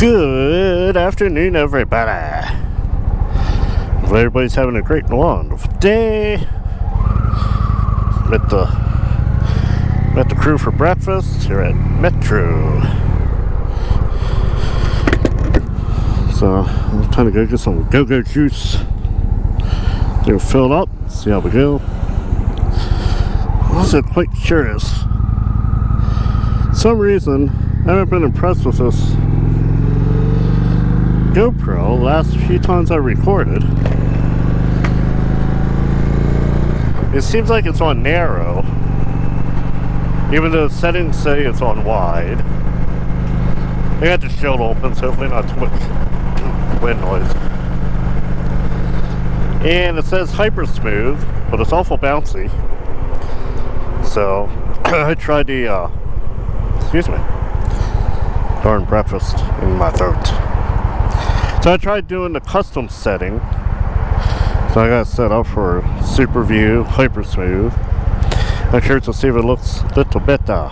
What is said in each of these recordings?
Good afternoon, everybody. Hope everybody's having a great and wonderful day. Met the crew for breakfast here at Metro. So I'm trying to go get some go-go juice. They're filled up. See how we go. I'm also quite curious. For some reason, I haven't been impressed with this GoPro. Last few times I recorded, it seems like it's on narrow, even though the settings say it's on wide. I got the shield open, so hopefully not too much wind noise. And it says hyper smooth, but it's awful bouncy. So I tried the excuse me, darn breakfast in my throat. So I tried doing the custom setting. So I got it set up for super view, hyper smooth. I'm curious to see if it looks a little better.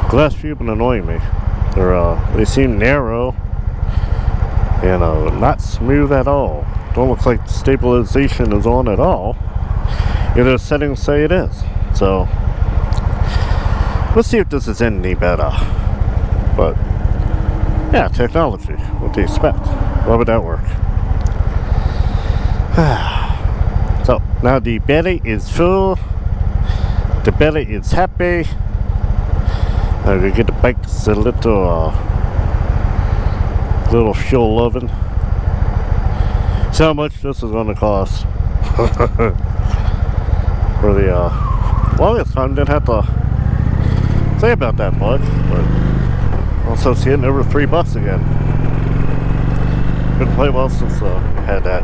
Glass view been annoying me. They seem narrow and not smooth at all. Don't look like stabilization is on at all. The settings say it is. So let's see if this is any better. But yeah, technology. What do you expect? Why would that work? So now the belly is full. The belly is happy. I'm gonna get the bikes a little fuel loving. See how much this is gonna cost. For the longest time didn't have to say about that much, but also it's hitting over $3 again. Been quite well since I had that.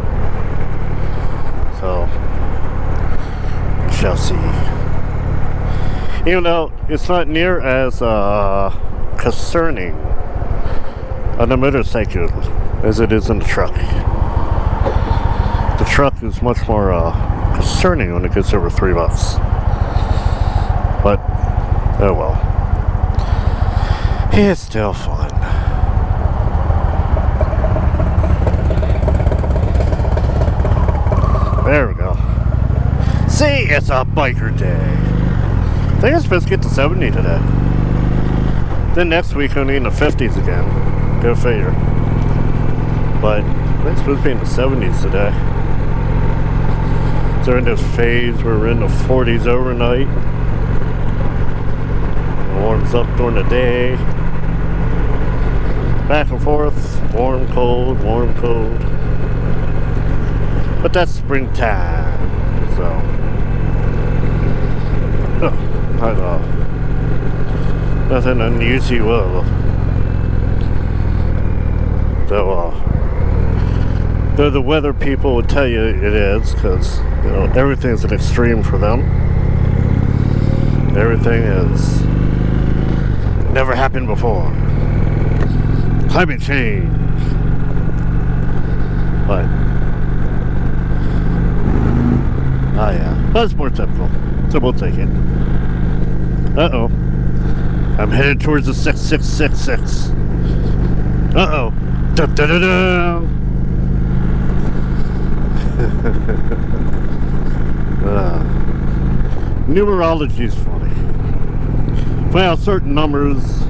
So we shall see. Even though it's not near as concerning on the motorcycle as it is in the truck. The truck is much more concerning when it gets over $3. But oh well. It's still fun. There we go. See, it's a biker day. I think I'm supposed to get to 70 today. Then next week I'm in the 50s again. Go figure. But I'm supposed to be in the 70s today. So we're in this phase where we're in the 40s overnight. It warms up during the day. Back and forth. Warm, cold, warm, cold. But that's springtime. So nothing unusual. Though the weather people would tell you it is, because everything's an extreme for them. Everything is never happened before. Climate change. But oh yeah, that's more typical. So we'll take it. Uh-oh. I'm headed towards the 6666. Uh-oh. Da-da-da-da. Numerology is funny. Well, certain numbers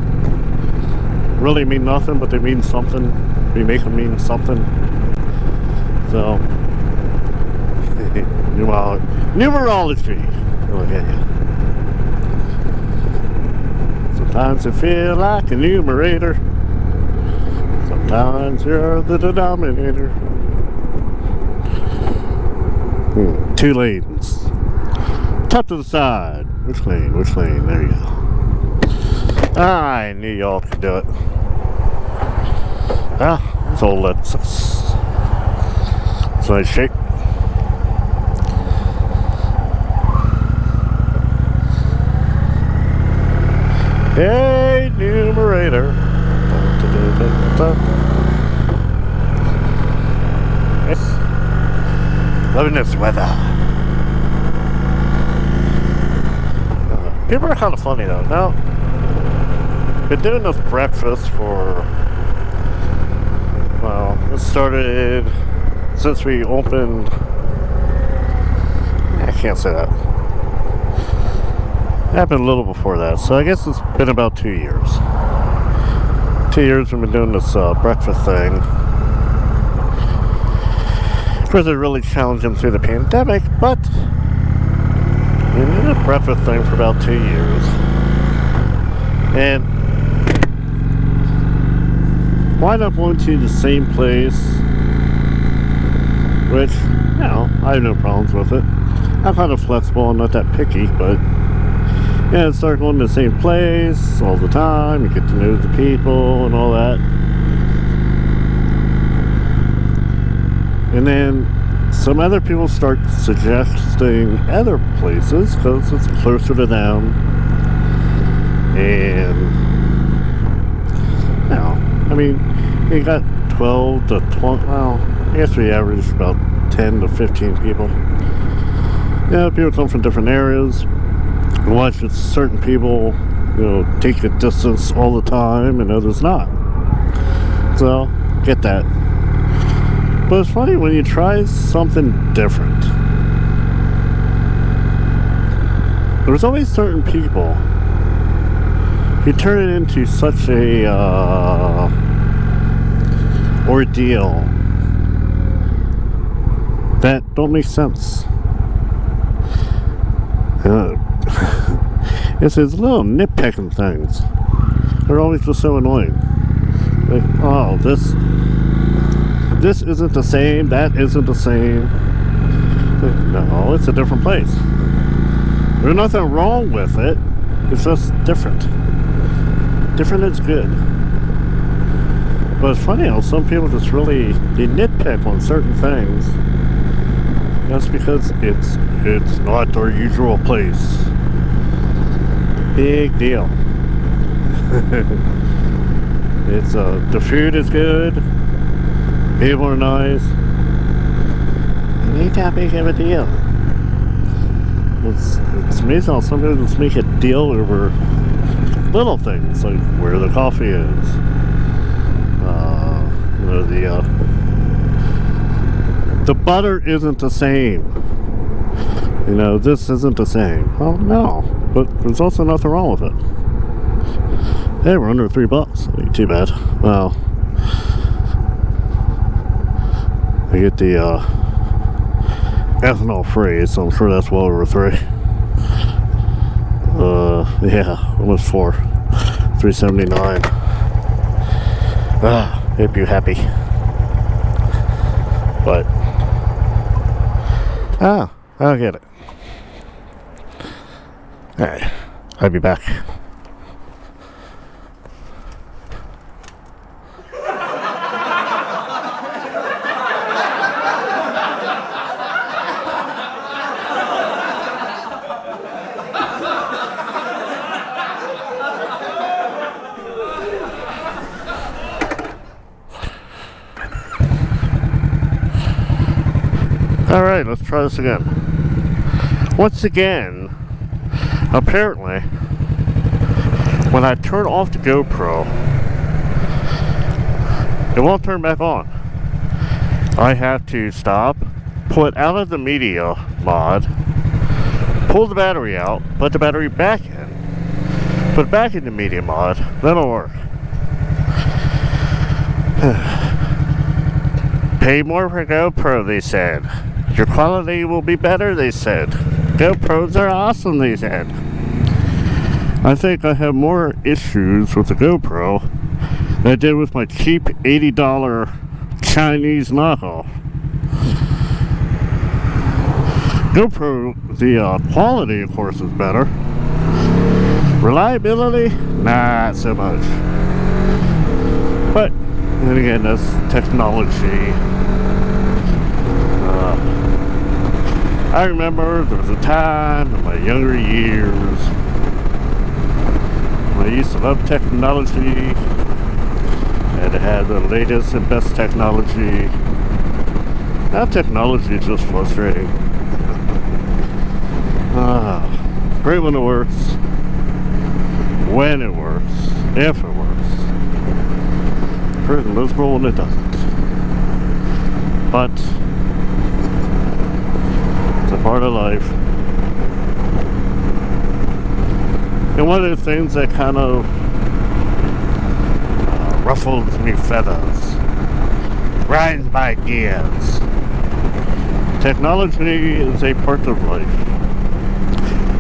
really mean nothing, but they mean something. We make them mean something. So numerology. Look at you. Sometimes you feel like a numerator. Sometimes you're the denominator. Two lanes. Top to the side. Which lane? Which lane? There you go. I knew y'all could do it. Ah, so let's. It's nice shape. Hey, numerator. Loving this weather. People are kind of funny though. Now, been doing this breakfast for, well, it started since we opened. I can't say that. It happened a little before that, so I guess it's been about 2 years. 2 years we've been doing this breakfast thing. Of course, it really challenged him through the pandemic, but we did a breakfast thing for about 2 years. And why not going to the same place, which, you know, I have no problems with it. I'm kind of flexible, I'm not that picky, but yeah, start going to the same place all the time, you get to know the people and all that. And then some other people start suggesting other places because it's closer to them. And, you know, I mean, you got 12 to 20, well, I guess we average about 10 to 15 people. Yeah, people come from different areas. Watch certain people, you know, take a distance all the time and others not. So, get that. But it's funny when you try something different. There's always certain people who turn it into such a ordeal that don't make sense. It's these little nitpicking things. They're always just so annoying. Like, oh, this isn't the same, that isn't the same. Like, no, it's a different place. There's nothing wrong with it. It's just different. Different is good. But it's funny how some people just really, they nitpick on certain things. That's because it's not their usual place. Big deal. It's the food is good. People are nice. It ain't that big of a deal. It's amazing how some people just make a deal over little things like where the coffee is. You know, the butter isn't the same. You know, this isn't the same. Well, no, but there's also nothing wrong with it. Hey, we're under $3. Ain't too bad. Well, I get the ethanol free, so I'm sure that's well over 3. Yeah, almost 4. $3.79. Hope you're happy. But I'll get it. Alright, I'll be back. Alright, let's try this again. Once again, apparently, when I turn off the GoPro, it won't turn back on. I have to stop, pull it out of the media mod, pull the battery out, put the battery back in, put it back in the media mod, then it'll work. Pay more for GoPro, they said. Your quality will be better, they said. GoPros are awesome, they said. I think I have more issues with the GoPro than I did with my cheap $80 Chinese knockoff. GoPro, the quality, of course, is better. Reliability, not so much. But then again, that's technology. I remember there was a time in my younger years when I used to love technology and it had the latest and best technology. Now technology is just frustrating. Great when it works. When it works. if it works. Pretty miserable when it doesn't. But it's a part of life. And one of the things that kind of ruffles me feathers, grinds my gears. Technology is a part of life.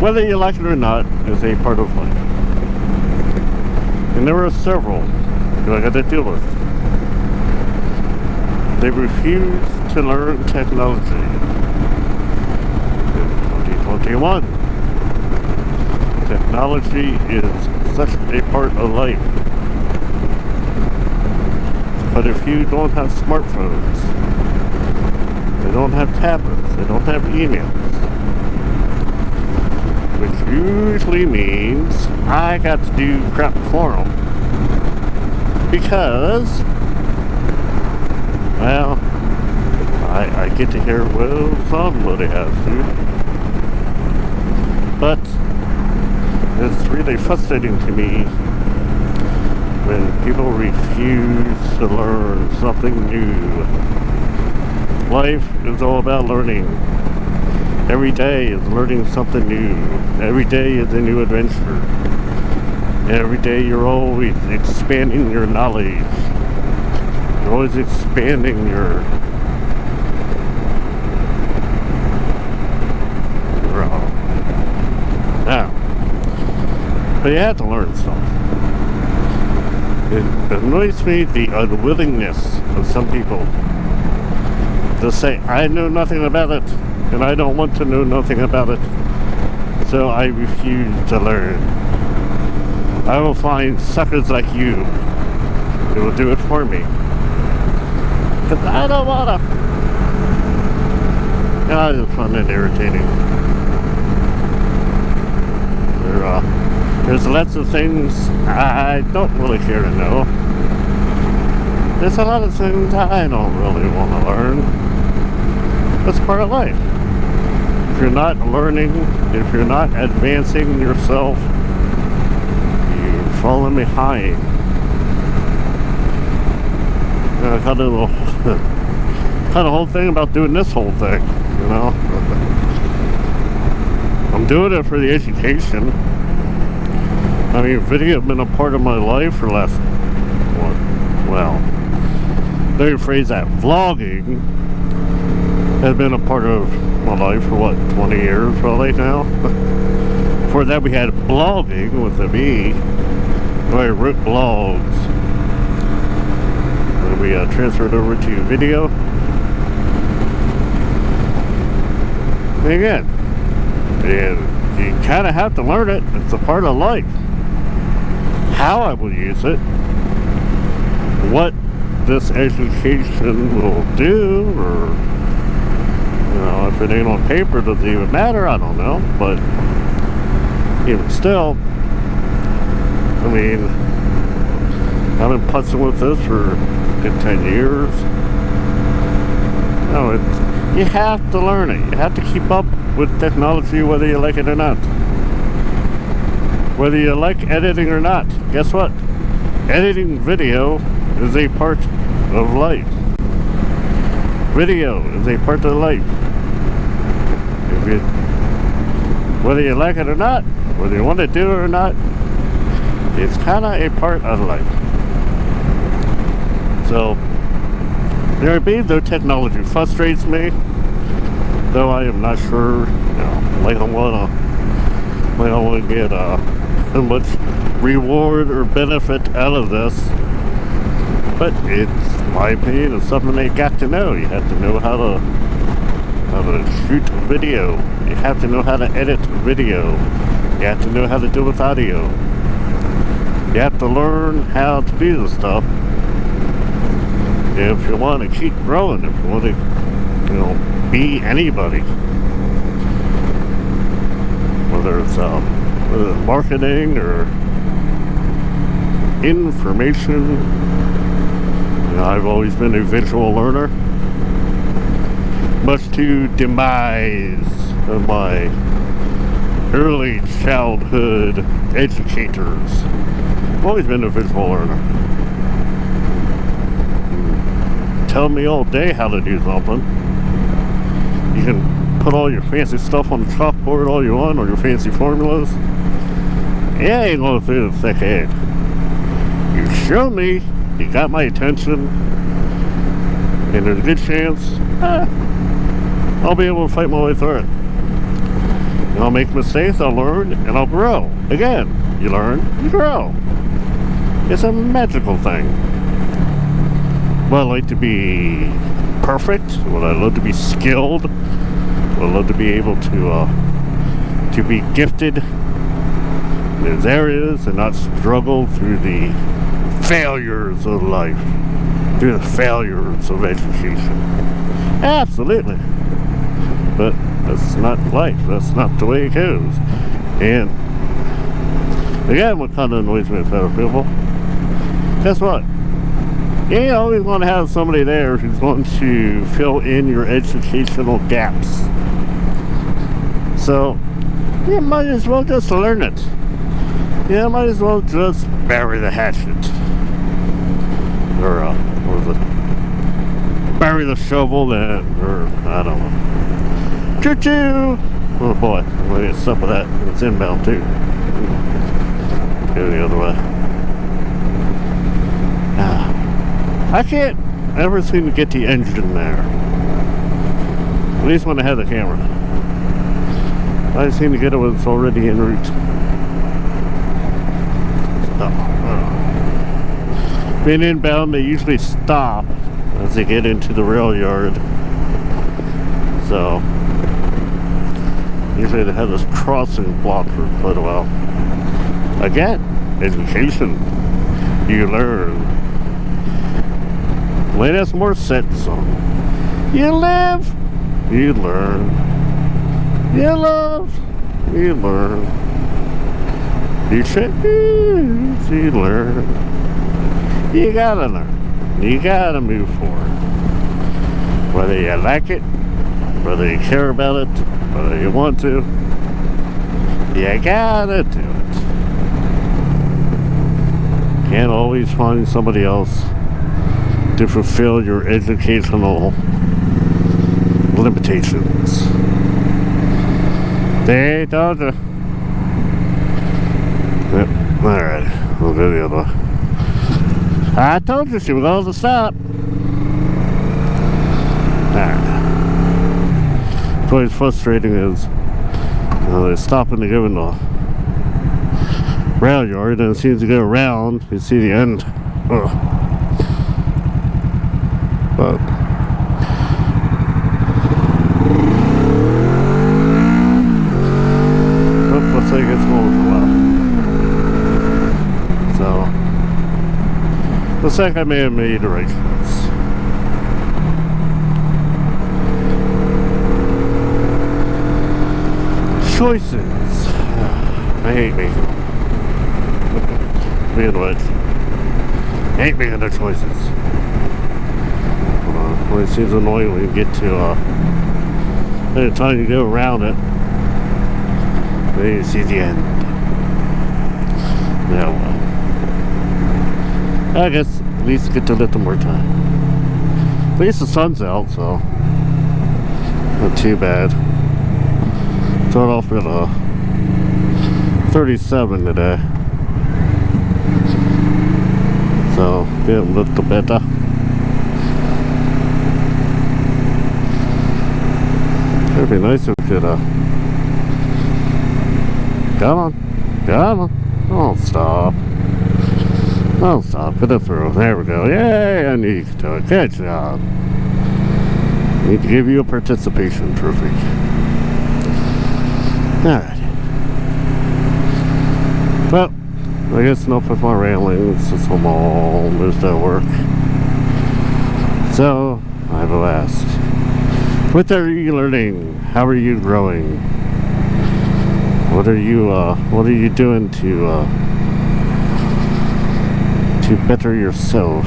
Whether you like it or not, is a part of life. And there are several that I got to deal with. They refuse to learn technology. In 2021, technology is such a part of life. But if you don't have smartphones, they don't have tablets, they don't have emails, which usually means I got to do crap for them because, well, I get to hear, well, somebody has to. But it's really frustrating to me when people refuse to learn something new. Life is all about learning. Every day is learning something new. Every day is a new adventure. Every day you're always expanding your knowledge. You're always expanding your now. But you have to learn something. It annoys me the unwillingness of some people to say, I know nothing about it, and I don't want to know nothing about it, so I refuse to learn. I will find suckers like you who will do it for me, because I don't want to. It's fun and irritating. There's lots of things I don't really care to know. There's a lot of things I don't really want to learn. That's part of life. If you're not learning, if you're not advancing yourself, you're falling behind. Kind of the whole thing about doing this whole thing, you know. I'm doing it for the education. I mean, video has been a part of my life for the last, let me phrase that, vlogging has been a part of my life for 20 years probably now. Before that we had blogging with a B, where I wrote blogs. Then we transferred over to video. And again, you kind of have to learn it. It's a part of life. How I will use it, what this education will do, or, you know, if it ain't on paper, does it even matter? I don't know. But even still, I mean, I've been putzing with this for 10 years. No, you have to learn it. You have to keep up with technology whether you like it or not. Whether you like editing or not, guess what? Editing video is a part of life. Video is a part of life. Whether you like it or not, whether you want to do it or not, it's kind of a part of life. So, there be, though technology frustrates me, though I am not sure, you know, like I want to get much reward or benefit out of this. But it's my opinion, it's something they got to know. You have to know how to shoot video. You have to know how to edit video. You have to know how to deal with audio. You have to learn how to do this stuff if you want to keep growing, if you want to, you know, be anybody. Whether it's marketing or information. You know, I've always been a visual learner, much to demise of my early childhood educators Always been a visual learner. Tell me all day how to do something. You can put all your fancy stuff on the chalkboard all you want, or your fancy formulas. Yeah, I ain't going through the thick head. You show me, you got my attention, and there's a good chance I'll be able to fight my way through it. And I'll make mistakes, I'll learn, and I'll grow. Again, you learn, you grow. It's a magical thing. Would I like to be perfect? Would I love to be skilled? Would I love to be able to be gifted in those areas and not struggle through the failures of life, through the failures of education? Absolutely. But that's not life. That's not the way it goes. And again, what kind of annoys me with other people? Guess what? You ain't always going to have somebody there who's going to fill in your educational gaps. So, you might as well just learn it. You might as well just bury the hatchet. Or, what was it? Bury the shovel, or, I don't know. Choo-choo! Oh boy, I'm going to get stuck with that. It's inbound too. Go the other way. I can't ever seem to get the engine there. At least when I have the camera. I seem to get it when it's already en route. Being inbound, they usually stop as they get into the rail yard. So, usually they have this crossing blocked for quite a while. Again, education. You learn. Late as more sentence on. You live, you learn. You love, you learn. You change, you learn. You gotta learn. You gotta move forward. Whether you like it, whether you care about it, whether you want to, you gotta do it. Can't always find somebody else to fulfill your educational limitations. They told you. Yep. Alright, we'll go the other way. I told you she was going to stop. Alright. What's always frustrating is they stop and they go in the rail yard, and it seems to go around. You see the end. Ugh. But looks like it's going for a while. So looks like I may have made the right choice. Choices. I hate making them. Being what? I hate making the choices. It seems annoying when you get to by the time you go around it, then you see the end. Yeah, well, I guess at least get to little more time. At least the sun's out, so not too bad. Start off with 37 today, so get a little better. It'd be nice if we could, come on, don't stop, put it through, there we go, yay, I need to do it, good job. Need to give you a participation trophy. Alright. Well, I guess enough with my rambling, since I'm almost at work. So, I will ask, what are you learning? How are you growing? What are you doing to better yourself?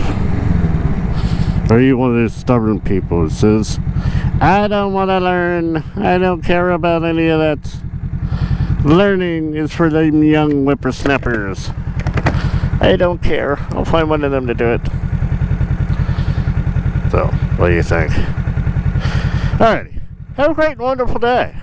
Are you one of those stubborn people who says, I don't want to learn, I don't care about any of that. Learning is for them young whippersnappers. I don't care. I'll find one of them to do it. So, what do you think? Alrighty. Have a great and wonderful day.